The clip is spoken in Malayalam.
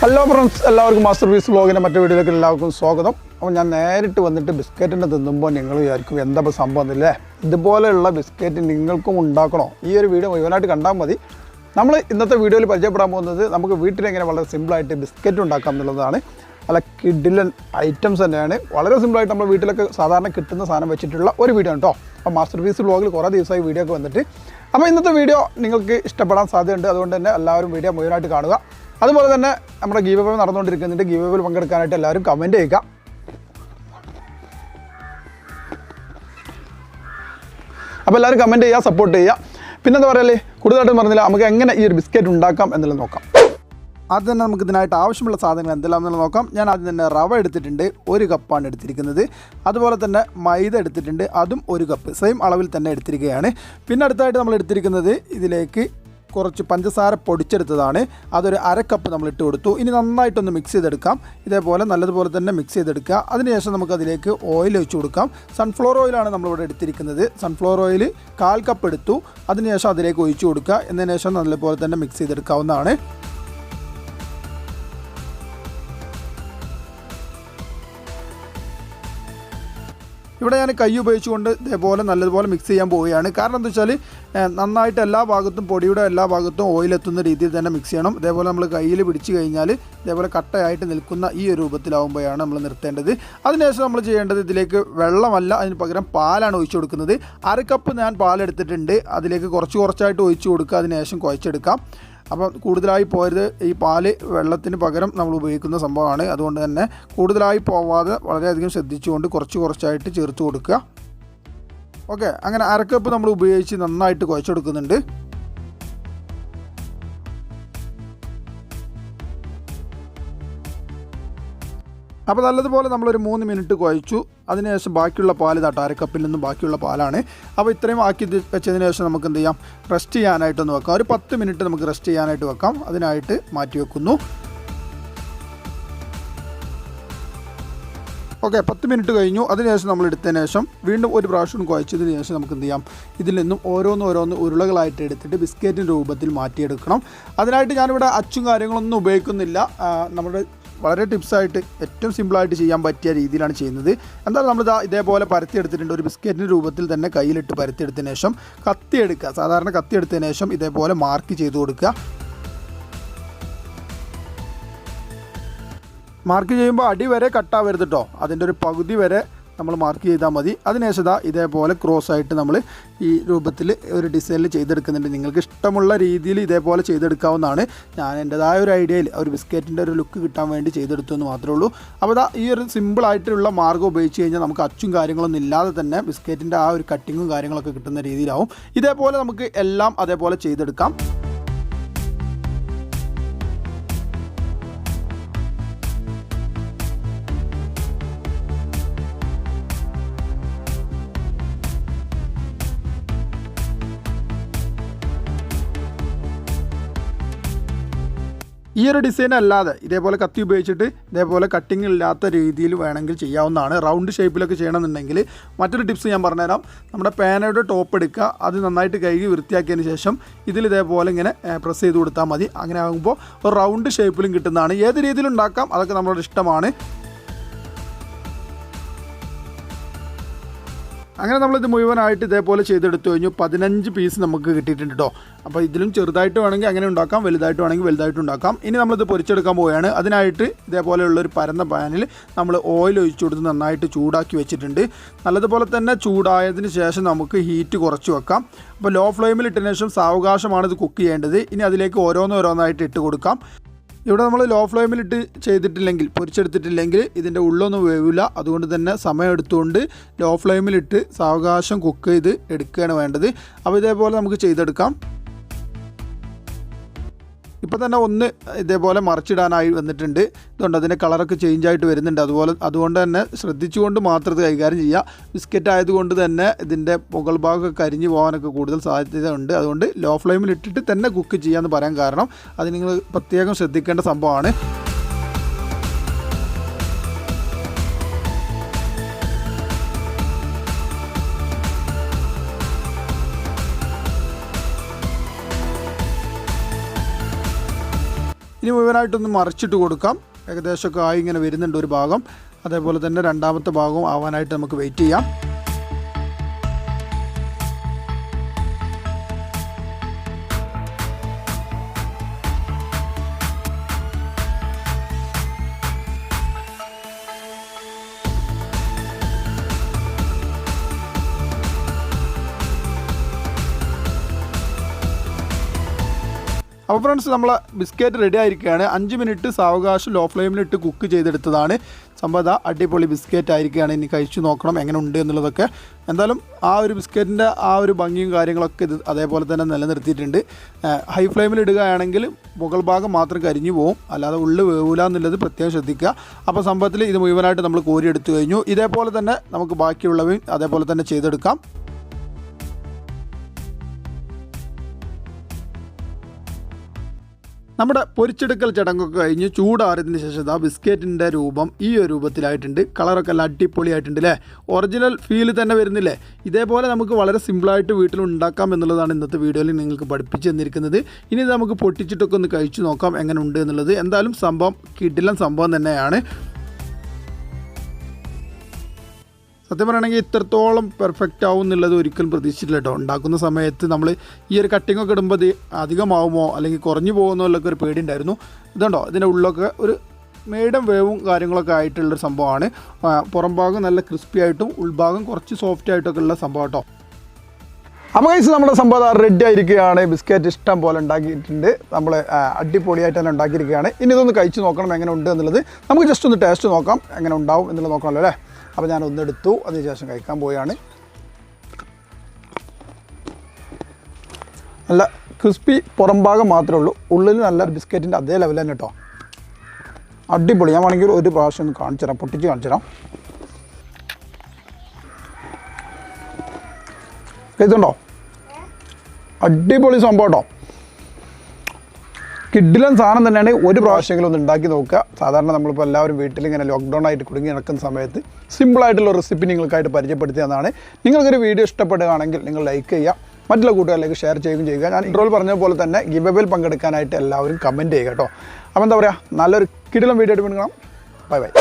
ഹലോ ഫ്രണ്ട്സ്, എല്ലാവർക്കും മാസ്റ്റർ പീസ് വ്ലോഗിൻ്റെ മറ്റു വീഡിയോയിലേക്ക് എല്ലാവർക്കും സ്വാഗതം. അപ്പോൾ ഞാൻ നേരിട്ട് വന്നിട്ട് ബിസ്ക്കറ്റിൻ്റെ തിന്നുമ്പോൾ നിങ്ങൾ വിചാരിക്കും എന്താ ഇപ്പോൾ സംഭവം എന്നില്ലേ? ഇതുപോലെയുള്ള ബിസ്ക്കറ്റ് നിങ്ങൾക്കും ഉണ്ടാക്കണോ? ഈ ഒരു വീഡിയോ മുഴുവനായിട്ട് കണ്ടാൽ മതി. നമ്മൾ ഇന്നത്തെ വീഡിയോയിൽ പരിചയപ്പെടാൻ പോകുന്നത് നമുക്ക് വീട്ടിലെങ്ങനെ വളരെ സിമ്പിളായിട്ട് ബിസ്ക്കറ്റ് ഉണ്ടാക്കാം എന്നുള്ളതാണ്. നല്ല കിഡിലൻ ഐറ്റംസ് തന്നെയാണ്. വളരെ സിമ്പിളായിട്ട് നമ്മൾ വീട്ടിലൊക്കെ സാധാരണ കിട്ടുന്ന സാധനം വെച്ചിട്ടുള്ള ഒരു വീഡിയോ ആണ് കേട്ടോ. അപ്പോൾ മാസ്റ്റർ പീസ് വ്ലോഗിൽ കുറേ ദിവസമായി വീഡിയോ ഒക്കെ വന്നിട്ട്, അപ്പോൾ ഇന്നത്തെ വീഡിയോ നിങ്ങൾക്ക് ഇഷ്ടപ്പെടാൻ സാധ്യതയുണ്ട്. അതുകൊണ്ട് തന്നെ എല്ലാവരും വീഡിയോ മുഴുവനായിട്ട് കാണുക. അതുപോലെ തന്നെ നമ്മുടെ ഗീവ് അവേ നടന്നുകൊണ്ടിരിക്കുന്നുണ്ട്. ഗീവ് അവേയിൽ പങ്കെടുക്കാനായിട്ട് എല്ലാവരും കമൻറ്റ് ചെയ്യുക. അപ്പോൾ എല്ലാവരും കമൻറ്റ് ചെയ്യുക, സപ്പോർട്ട് ചെയ്യുക. പിന്നെന്താ പറയല്ലേ, കൂടുതലായിട്ടും പറഞ്ഞില്ല, നമുക്ക് എങ്ങനെ ഈ ഒരു ബിസ്ക്കറ്റ് ഉണ്ടാക്കാം എന്നുള്ളത് നോക്കാം. ആദ്യം തന്നെ നമുക്ക് ഇതിനായിട്ട് ആവശ്യമുള്ള സാധനങ്ങൾ എന്തെല്ലാം എന്നുള്ളത് നോക്കാം. ഞാൻ ആദ്യം തന്നെ റവ എടുത്തിട്ടുണ്ട്, 1 കപ്പാണ് എടുത്തിരിക്കുന്നത്. അതുപോലെ തന്നെ മൈദ എടുത്തിട്ടുണ്ട്, അതും 1 കപ്പ്, സെയിം അളവിൽ തന്നെ എടുത്തിരിക്കുകയാണ്. പിന്നെ അടുത്തായിട്ട് നമ്മൾ എടുത്തിരിക്കുന്നത് ഇതിലേക്ക് കുറച്ച് പഞ്ചസാര പൊടിച്ചെടുത്തതാണ്. അതൊരു 1/2 കപ്പ് നമ്മൾ ഇട്ട് കൊടുത്തു. ഇനി നന്നായിട്ടൊന്ന് മിക്സ് ചെയ്തെടുക്കാം. ഇതേപോലെ നല്ലതുപോലെ തന്നെ മിക്സ് ചെയ്തെടുക്കുക. അതിനുശേഷം നമുക്കതിലേക്ക് ഓയിൽ ഒഴിച്ച് കൊടുക്കാം. സൺഫ്ലവർ ഓയിലാണ് നമ്മളിവിടെ എടുത്തിരിക്കുന്നത്. സൺഫ്ലവർ ഓയിൽ 1/4 കപ്പ് എടുത്തു. അതിനുശേഷം അതിലേക്ക് ഒഴിച്ച് കൊടുക്കുക. എന്നതിന് ശേഷം നല്ലതുപോലെ തന്നെ മിക്സ് ചെയ്തെടുക്കാവുന്നതാണ്. ഇവിടെ ഞാൻ കൈ ഉപയോഗിച്ചുകൊണ്ട് ഇതേപോലെ നല്ലതുപോലെ മിക്സ് ചെയ്യാൻ പോവുകയാണ്. കാരണം എന്താ വെച്ചാൽ നന്നായിട്ട് എല്ലാ ഭാഗത്തും, പൊടിയുടെ എല്ലാ ഭാഗത്തും ഓയിലെത്തുന്ന രീതിയിൽ തന്നെ മിക്സ് ചെയ്യണം. ഇതേപോലെ നമ്മൾ കയ്യിൽ പിടിച്ച് കഴിഞ്ഞാൽ ഇതേപോലെ കട്ടയായിട്ട് നിൽക്കുന്ന ഈ ഒരു രൂപത്തിലാവുമ്പോഴാണ് നമ്മൾ നിർത്തേണ്ടത്. അതിനുശേഷം നമ്മൾ ചെയ്യേണ്ടത്, ഇതിലേക്ക് വെള്ളമല്ല, അതിന് പകരം പാലാണ് ഒഴിച്ചു കൊടുക്കുന്നത്. 1/2 കപ്പ് ഞാൻ പാലെടുത്തിട്ടുണ്ട്. അതിലേക്ക് കുറച്ചായിട്ട് ഒഴിച്ചു കൊടുക്കുക. അതിനുശേഷം കുഴച്ചെടുക്കാം. അപ്പം കൂടുതലായി പോയത്, ഈ പാല് വെള്ളത്തിന് പകരം നമ്മൾ ഉപയോഗിക്കുന്ന സംഭവമാണ്. അതുകൊണ്ട് തന്നെ കൂടുതലായി പോവാതെ വളരെയധികം ശ്രദ്ധിച്ചുകൊണ്ട് കുറച്ചായിട്ട് ചേർത്ത് കൊടുക്കുക. ഓക്കെ, അങ്ങനെ 1/2 കപ്പ് നമ്മൾ ഉപയോഗിച്ച് നന്നായിട്ട് കുഴച്ചെടുക്കുന്നുണ്ട്. അപ്പോൾ നല്ലതുപോലെ നമ്മളൊരു 3 മിനിറ്റ് കുഴച്ചു. അതിനുശേഷം ബാക്കിയുള്ള പാല് 1/2 കപ്പിൽ നിന്നും ബാക്കിയുള്ള പാലാണ്. അപ്പോൾ ഇത്രയും ആക്കി വെച്ചതിന് ശേഷം നമുക്ക് എന്ത് ചെയ്യാം, റെസ്റ്റ് ചെയ്യാനായിട്ടൊന്ന് വെക്കാം. ഒരു 10 മിനിറ്റ് നമുക്ക് റെസ്റ്റ് ചെയ്യാനായിട്ട് വെക്കാം. അതിനായിട്ട് മാറ്റി വെക്കുന്നു. ഓക്കെ, 10 മിനിറ്റ് കഴിഞ്ഞു. അതിനുശേഷം നമ്മൾ എടുത്തതിന് ശേഷം വീണ്ടും ഒരു പ്രാവശ്യം കുഴച്ചതിന് ശേഷം നമുക്ക് എന്ത് ചെയ്യാം, ഇതിൽ നിന്നും ഓരോന്ന് ഉരുളകളായിട്ട് എടുത്തിട്ട് ബിസ്ക്കറ്റിൻ്റെ രൂപത്തിൽ മാറ്റിയെടുക്കണം. അതിനായിട്ട് ഞാനിവിടെ അച്ചും കാര്യങ്ങളൊന്നും ഉപയോഗിക്കുന്നില്ല. നമ്മുടെ വളരെ ടിപ്സായിട്ട് ഏറ്റവും സിമ്പിളായിട്ട് ചെയ്യാൻ പറ്റിയ രീതിയിലാണ് ചെയ്യുന്നത്. എന്തായാലും നമ്മൾ ഇതേപോലെ പരത്തിയെടുത്തിട്ടുണ്ട്. ഒരു ബിസ്ക്കറ്റിൻ്റെ രൂപത്തിൽ തന്നെ കയ്യിലിട്ട് പരത്തിയെടുത്തതിന് ശേഷം കത്തിയെടുക്കുക. സാധാരണ കത്തിയെടുത്തതിന് ശേഷം ഇതേപോലെ മാർക്ക് ചെയ്ത് കൊടുക്കുക. മാർക്ക് ചെയ്യുമ്പോൾ അടി വരെ കട്ടാവരുത് കേട്ടോ. അതിൻ്റെ ഒരു പകുതി വരെ നമ്മൾ മാർക്ക് ചെയ്താൽ മതി. അതിനുശേഷം ഇതേപോലെ ക്രോസ് ആയിട്ട് നമ്മൾ ഈ രൂപത്തിൽ ഒരു ഡിസൈനിൽ ചെയ്തെടുക്കുന്നുണ്ട്. നിങ്ങൾക്ക് ഇഷ്ടമുള്ള രീതിയിൽ ഇതേപോലെ ചെയ്തെടുക്കാവുന്നതാണ്. ഞാൻ എൻ്റെതായ ഒരു ഐഡിയയിൽ ഒരു ബിസ്ക്കറ്റിൻ്റെ ഒരു ലുക്ക് കിട്ടാൻ വേണ്ടി ചെയ്തെടുത്തു എന്ന് മാത്രമേ ഉള്ളൂ. അപ്പോൾ ഈ ഒരു സിമ്പിളായിട്ടുള്ള മാർഗ്ഗം ഉപയോഗിച്ച് കഴിഞ്ഞാൽ നമുക്ക് അച്ചും കാര്യങ്ങളൊന്നും ഇല്ലാതെ തന്നെ ബിസ്ക്കറ്റിൻ്റെ ആ ഒരു കട്ടിങ്ങും കാര്യങ്ങളൊക്കെ കിട്ടുന്ന രീതിയിലാവും. ഇതേപോലെ നമുക്ക് എല്ലാം അതേപോലെ ചെയ്തെടുക്കാം. ഈ ഒരു ഡിസൈൻ അല്ലാതെ ഇതേപോലെ കത്തി ഉപയോഗിച്ചിട്ട് ഇതേപോലെ കട്ടിങ് ഇല്ലാത്ത രീതിയിൽ വേണമെങ്കിൽ ചെയ്യാവുന്നതാണ്. റൗണ്ട് ഷേപ്പിലൊക്കെ ചെയ്യണമെന്നുണ്ടെങ്കിൽ മറ്റൊരു ടിപ്സ് ഞാൻ പറഞ്ഞുതരാം. നമ്മുടെ പേനയുടെ ടോപ്പ് എടുക്കുക. അത് നന്നായിട്ട് കഴുകി വൃത്തിയാക്കിയതിന് ശേഷം ഇതിൽ ഇതേപോലെ ഇങ്ങനെ പ്രസ് ചെയ്ത് കൊടുത്താൽ മതി. അങ്ങനെ ആകുമ്പോൾ ഒരു റൗണ്ട് ഷേപ്പിലും കിട്ടുന്നതാണ്. ഏത് രീതിയിലും ഉണ്ടാക്കാം, അതൊക്കെ നമ്മുടെ ഇഷ്ടമാണ്. അങ്ങനെ നമ്മളിത് മുഴുവനായിട്ട് ഇതേപോലെ ചെയ്തെടുത്തു കഴിഞ്ഞു. 15 പീസ് നമുക്ക് കിട്ടിയിട്ടുണ്ട് കേട്ടോ. അപ്പോൾ ഇതിലും ചെറുതായിട്ട് വേണമെങ്കിൽ അങ്ങനെ ഉണ്ടാക്കാം, വലുതായിട്ട് വേണമെങ്കിൽ വലുതായിട്ട് ഉണ്ടാക്കാം. ഇനി നമ്മളിത് പൊരിച്ചെടുക്കാൻ പോവുകയാണ്. അതിനായിട്ട് ഇതേപോലെയുള്ളൊരു പരന്ന പാനിൽ നമ്മൾ ഓയിൽ ഒഴിച്ചു കൊടുത്ത് നന്നായിട്ട് ചൂടാക്കി വെച്ചിട്ടുണ്ട്. നല്ലതുപോലെ തന്നെ ചൂടായതിന് ശേഷം നമുക്ക് ഹീറ്റ് കുറച്ച് വെക്കാം. അപ്പോൾ ലോ ഫ്ലെയിമിൽ ഇട്ടതിന് ശേഷം സാവകാശമാണ് ഇത് കുക്ക് ചെയ്യേണ്ടത്. ഇനി അതിലേക്ക് ഓരോന്നായിട്ട് ഇട്ട് കൊടുക്കാം. ഇവിടെ നമ്മൾ ലോ ഫ്ലെയിമിലിട്ട് ചെയ്തിട്ടില്ലെങ്കിൽ, പൊരിച്ചെടുത്തിട്ടില്ലെങ്കിൽ ഇതിൻ്റെ ഉള്ളൊന്നും വേവില്ല. അതുകൊണ്ട് തന്നെ സമയം എടുത്തുകൊണ്ട് ലോ ഫ്ലെയിമിലിട്ട് സാവകാശം കുക്ക് ചെയ്ത് എടുക്കുകയാണ് വേണ്ടത്. അപ്പോൾ ഇതേപോലെ നമുക്ക് ചെയ്തെടുക്കാം. ഇപ്പോൾ തന്നെ ഒന്ന് ഇതേപോലെ മറിച്ചിടാനായി വന്നിട്ടുണ്ട്. ഇതുകൊണ്ട് അതിൻ്റെ കളറൊക്കെ ചേഞ്ച് ആയിട്ട് വരുന്നുണ്ട്. അതുകൊണ്ട് തന്നെ ശ്രദ്ധിച്ചുകൊണ്ട് മാത്രം ഇത് കൈകാര്യം ചെയ്യുക. ബിസ്ക്കറ്റ് ആയതുകൊണ്ട് തന്നെ ഇതിൻ്റെ മുകൾ ഭാഗമൊക്കെ കരിഞ്ഞു പോകാനൊക്കെ കൂടുതൽ സാധ്യത ഉണ്ട്. അതുകൊണ്ട് ലോ ഫ്ലെയിമിൽ ഇട്ടിട്ട് തന്നെ കുക്ക് ചെയ്യാമെന്ന് പറയാൻ കാരണം അത് നിങ്ങൾ പ്രത്യേകം ശ്രദ്ധിക്കേണ്ട സംഭവമാണ്. ഇനി ഇനി മുഴുവനായിട്ടൊന്ന് മറിച്ചിട്ട് കൊടുക്കാം. ഏകദേശമൊക്കെ ആയി ഇങ്ങനെ വരുന്നുണ്ട് ഒരു ഭാഗം. അതേപോലെ തന്നെ രണ്ടാമത്തെ ഭാഗവും ആവാനായിട്ട് നമുക്ക് വെയിറ്റ് ചെയ്യാം. അപ്പോൾ ഫ്രണ്ട്സ് നമ്മളെ ബിസ്ക്കറ്റ് റെഡി ആയിരിക്കുകയാണ്. 5 മിനിറ്റ് സാവകാശം ലോ ഫ്ലെയിമിലിട്ട് കുക്ക് ചെയ്തെടുത്തതാണ്. സംഭവം അടിപൊളി ബിസ്ക്കറ്റ് ആയിരിക്കുകയാണ്. ഇനി കഴിച്ചു നോക്കണം എങ്ങനെ ഉണ്ട് എന്നുള്ളതൊക്കെ. എന്തായാലും ആ ഒരു ബിസ്ക്കറ്റിൻ്റെ ആ ഒരു ഭംഗിയും കാര്യങ്ങളൊക്കെ ഇത് അതേപോലെ തന്നെ നിലനിർത്തിയിട്ടുണ്ട്. ഹൈ ഫ്ലെയിമിൽ ഇടുകയാണെങ്കിൽ മുകൾ ഭാഗം മാത്രം കരിഞ്ഞു പോകും, അല്ലാതെ ഉള്ളിൽ വേവില്ല എന്നുള്ളത് പ്രത്യേകം ശ്രദ്ധിക്കുക. അപ്പോൾ സംഭവത്തിൽ ഇത് മുഴുവനായിട്ട് നമ്മൾ കോരി എടുത്തു കഴിഞ്ഞു. ഇതേപോലെ തന്നെ നമുക്ക് ബാക്കിയുള്ളവയും അതേപോലെ തന്നെ ചെയ്തെടുക്കാം. നമ്മുടെ പൊരിച്ചെടുക്കൽ ചടങ്ങൊക്കെ കഴിഞ്ഞ് ചൂടാറിയതിന് ശേഷം ആ ബിസ്ക്കറ്റിൻ്റെ രൂപം ഈ ഒരു രൂപത്തിലായിട്ടുണ്ട്. കളറൊക്കെ എല്ലാം അടിപൊളിയായിട്ടുണ്ട് അല്ലേ? ഒറിജിനൽ ഫീൽ തന്നെ വരുന്നില്ലേ? ഇതേപോലെ നമുക്ക് വളരെ സിമ്പിളായിട്ട് വീട്ടിൽ ഉണ്ടാക്കാം എന്നുള്ളതാണ് ഇന്നത്തെ വീഡിയോയിൽ നിങ്ങൾക്ക് പഠിപ്പിച്ച് തന്നിരിക്കുന്നത്. ഇനി ഇത് നമുക്ക് പൊട്ടിച്ചിട്ടൊക്കെ ഒന്ന് കഴിച്ചു നോക്കാം എങ്ങനെ ഉണ്ട് എന്നുള്ളത്. എന്തായാലും സംഭവം കിടിലൻ സംഭവം തന്നെയാണ്. സത്യം പറയുകയാണെങ്കിൽ ഇത്രത്തോളം പെർഫെക്റ്റ് ആവും എന്നുള്ളത് ഒരിക്കലും പ്രതീക്ഷിച്ചില്ല കേട്ടോ. ഉണ്ടാക്കുന്ന സമയത്ത് നമ്മൾ ഈ ഒരു കട്ടിങ്ങൊക്കെ ഇടുമ്പോൾ ഇത് അധികമാവുമോ അല്ലെങ്കിൽ കുറഞ്ഞു പോകുമോ എന്നുള്ളൊക്കെ ഒരു പേടി ഉണ്ടായിരുന്നു. ഇതുണ്ടോ, ഇതിൻ്റെ ഉള്ളൊക്കെ ഒരു മീഡിയം വേവും കാര്യങ്ങളൊക്കെ ആയിട്ടുള്ളൊരു സംഭവമാണ്. പുറം ഭാഗം നല്ല ക്രിസ്പി ആയിട്ടും ഉൾഭാഗം കുറച്ച് സോഫ്റ്റ് ആയിട്ടൊക്കെ ഉള്ള സംഭവം കേട്ടോ. അപ്പോൾ ഗൈസ് നമ്മുടെ സംഭവം റെഡി ആയിരിക്കുകയാണ്. ബിസ്ക്കറ്റ് ഇഷ്ടം പോലെ ഉണ്ടാക്കിയിട്ടുണ്ട്. നമ്മൾ അടിപൊളിയായിട്ട് തന്നെ ഉണ്ടാക്കിയിരിക്കുകയാണ്. ഇനി ഇതൊന്ന് കഴിച്ച് നോക്കണം എങ്ങനെ ഉണ്ട് എന്നുള്ളത്. നമുക്ക് ജസ്റ്റ് ഒന്ന് ടേസ്റ്റ് നോക്കാം എങ്ങനെ ഉണ്ടാവും എന്നുള്ളത് നോക്കണമല്ലോ അല്ലേ? അപ്പോൾ ഞാൻ ഒന്നെടുത്തു, അതിനുശേഷം കഴിക്കാൻ പോവുകയാണ്. നല്ല ക്രിസ്പി പുറം ഭാഗം മാത്രമേ ഉള്ളൂ, ഉള്ളിൽ നല്ല ബിസ്ക്കറ്റിൻ്റെ അതേ ലെവൽ തന്നെ കേട്ടോ. അടിപൊളി. ഞാൻ വേണമെങ്കിൽ ഒരു പ്രാവശ്യം ഒന്ന് കാണിച്ചു തരാം, പൊട്ടിച്ച് കാണിച്ചു തരാം. ഇതുണ്ടോ, അടിപൊളി സംഭവം കേട്ടോ. കിഡിലൻ സാധനം തന്നെയാണ്. ഒരു പ്രാവശ്യമെങ്കിലും ഒന്ന് ഉണ്ടാക്കി നോക്കുക. സാധാരണ നമ്മളിപ്പോൾ എല്ലാവരും വീട്ടിലിങ്ങനെ ലോക്ക്ഡൗൺ ആയിട്ട് കുടുങ്ങി നടക്കുന്ന സമയത്ത് സിമ്പിളായിട്ടുള്ള റെസിപ്പി നിങ്ങൾക്കായിട്ട് പരിചയപ്പെടുത്തിയതാണ്. നിങ്ങൾക്കൊരു വീഡിയോ ഇഷ്ടപ്പെടുകയാണെങ്കിൽ നിങ്ങൾ ലൈക്ക് ചെയ്യുക, മറ്റുള്ള കൂട്ടുകാരിലേക്ക് ഷെയർ ചെയ്യുകയും ചെയ്യുക. ഞാൻ ഇൻട്രോയിൽ പറഞ്ഞ പോലെ തന്നെ ഗിവ് അവേയിൽ പങ്കെടുക്കാനായിട്ട് എല്ലാവരും കമൻറ്റ് ചെയ്യുക കേട്ടോ. അപ്പോൾ എന്താ പറയുക, നല്ലൊരു കിടിലൻ വീഡിയോ ആയിട്ട് കാണാം. Bye bye.